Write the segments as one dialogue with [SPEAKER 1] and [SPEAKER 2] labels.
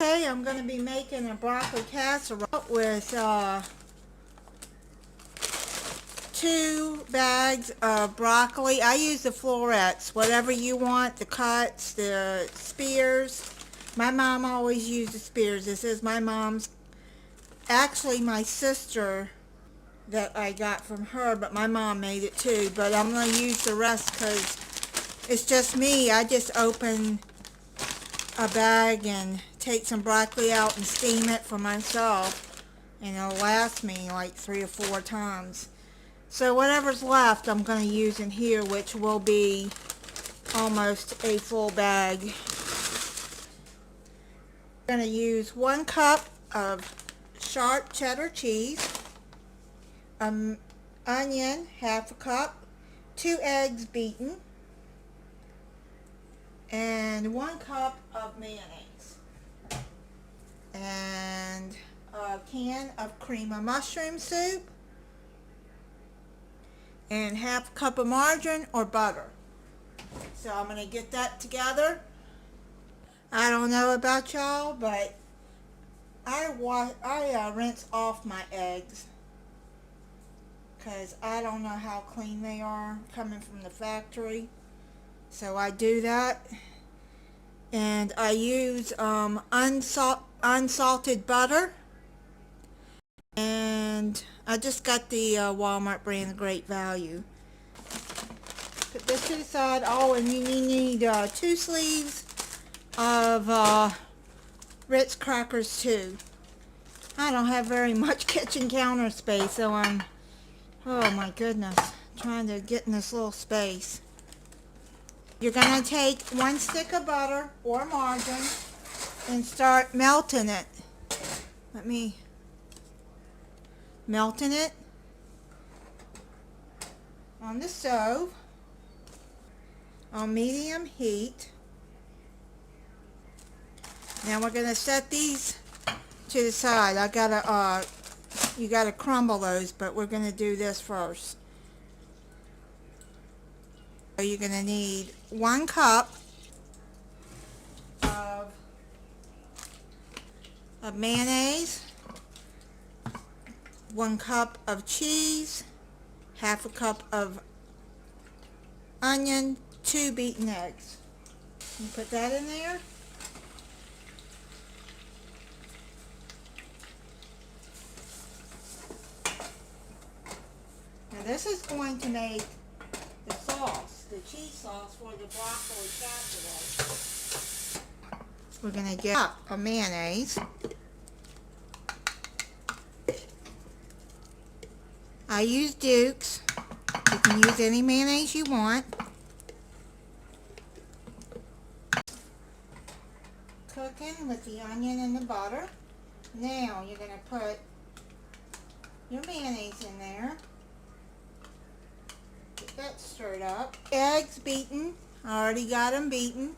[SPEAKER 1] Okay, I'm going to be making a broccoli casserole with 2 bags of broccoli. I use the florets, whatever you want, the cuts, the spears. My mom always used the spears. This is my mom's, actually my sister that I got from her, but my mom made it too. But I'm going to use the rest because it's just me. I just open a bag and take some broccoli out and steam it for myself, and it'll last me like 3 or 4 times. So whatever's left I'm going to use in here, which will be almost a full bag. I'm going to use 1 cup of sharp cheddar cheese, onion, 1/2 cup, 2 eggs beaten, and 1 cup of mayonnaise, and a can of cream of mushroom soup, and 1/2 cup of margarine or butter. So I'm going to get that together. I don't know about y'all, but I rinse off my eggs because I don't know how clean they are coming from the factory. So I do that, and I use unsalted butter, and I just got the Walmart brand, Great Value. Put this to the side. Oh, and you need 2 sleeves of Ritz crackers too. I don't have very much kitchen counter space, so I'm, oh my goodness, trying to get in this little space. You're going to take 1 stick of butter or margarine and start melting it. Melting it on the stove on medium heat. Now we're going to set these to the side. You gotta crumble those, but we're going to do this first. So you're going to need 1 cup of mayonnaise, 1 cup of cheese, 1/2 cup of onion, 2 beaten eggs. You put that in there. Now this is going to make the sauce, the cheese sauce for the broccoli casserole. We're going to get a mayonnaise. I use Duke's. You can use any mayonnaise you want. Cooking with the onion and the butter. Now you're going to put your mayonnaise in there. Get that stirred up. Eggs beaten. I already got them beaten.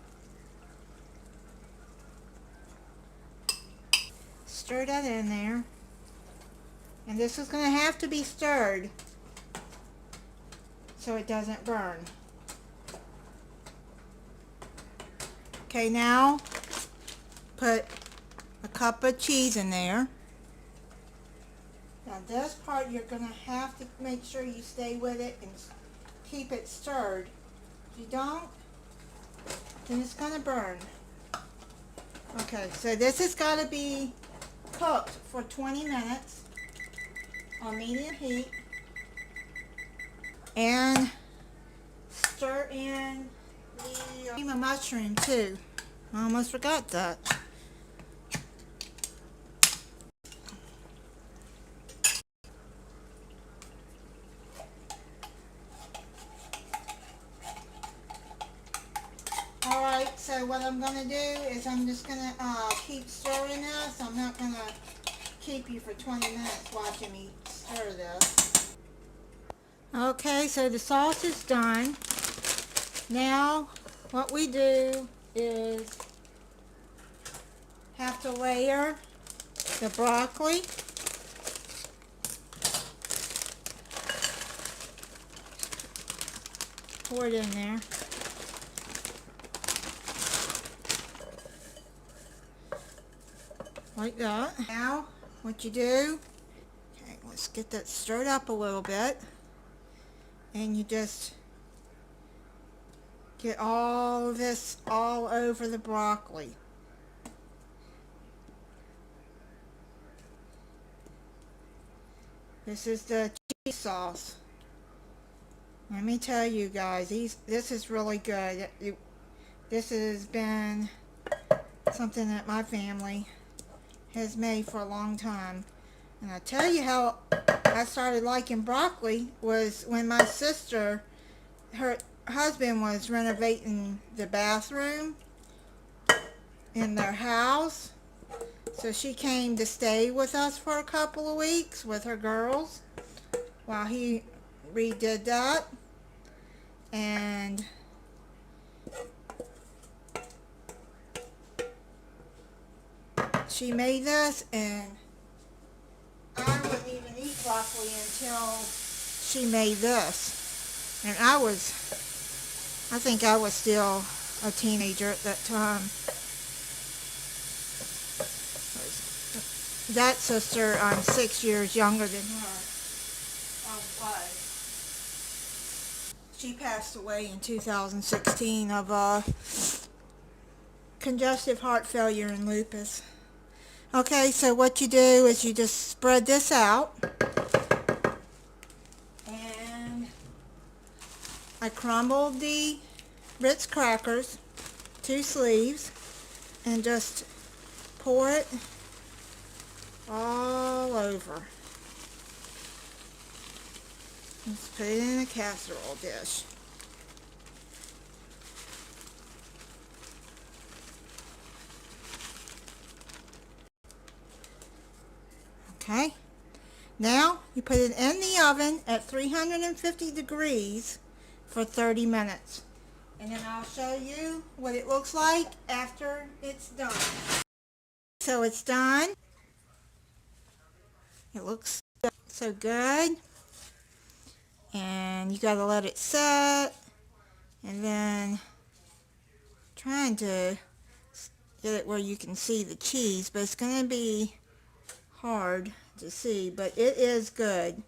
[SPEAKER 1] Stir that in there. And this is going to have to be stirred so it doesn't burn. Okay, now put a cup of cheese in there. Now this part you're going to have to make sure you stay with it and keep it stirred. If you don't, then it's going to burn. Okay, so this has got to be cooked for 20 minutes on medium heat, and stir in the cream of mushroom too. I almost forgot that. Alright, so what I'm going to do is I'm just going to keep stirring this. I'm not going to keep you for 20 minutes watching me stir this. Okay, so the sauce is done. Now what we do is have to layer the broccoli. Pour it in there. like that. Now, what you do, okay, let's get that stirred up a little bit, and you just get all of this all over the broccoli. This is the cheese sauce. Let me tell you guys, this is really good. This has been something that my family has made for a long time. And I tell you how I started liking broccoli was when my sister, her husband was renovating the bathroom in their house. So she came to stay with us for a couple of weeks with her girls while he redid that. And she made this, and I wouldn't even eat broccoli until she made this. And I think I was still a teenager at that time. That sister, I'm 6 years younger than her. Was. She passed away in 2016 of congestive heart failure and lupus. Okay, so what you do is you just spread this out, and I crumbled the Ritz crackers, 2 sleeves, and just pour it all over. Let's put it in a casserole dish. Okay, now you put it in the oven at 350 degrees for 30 minutes. And then I'll show you what it looks like after it's done. So it's done. It looks so good. And you gotta let it set. And then trying to get it where you can see the cheese, but it's gonna be hard to see, but it is good.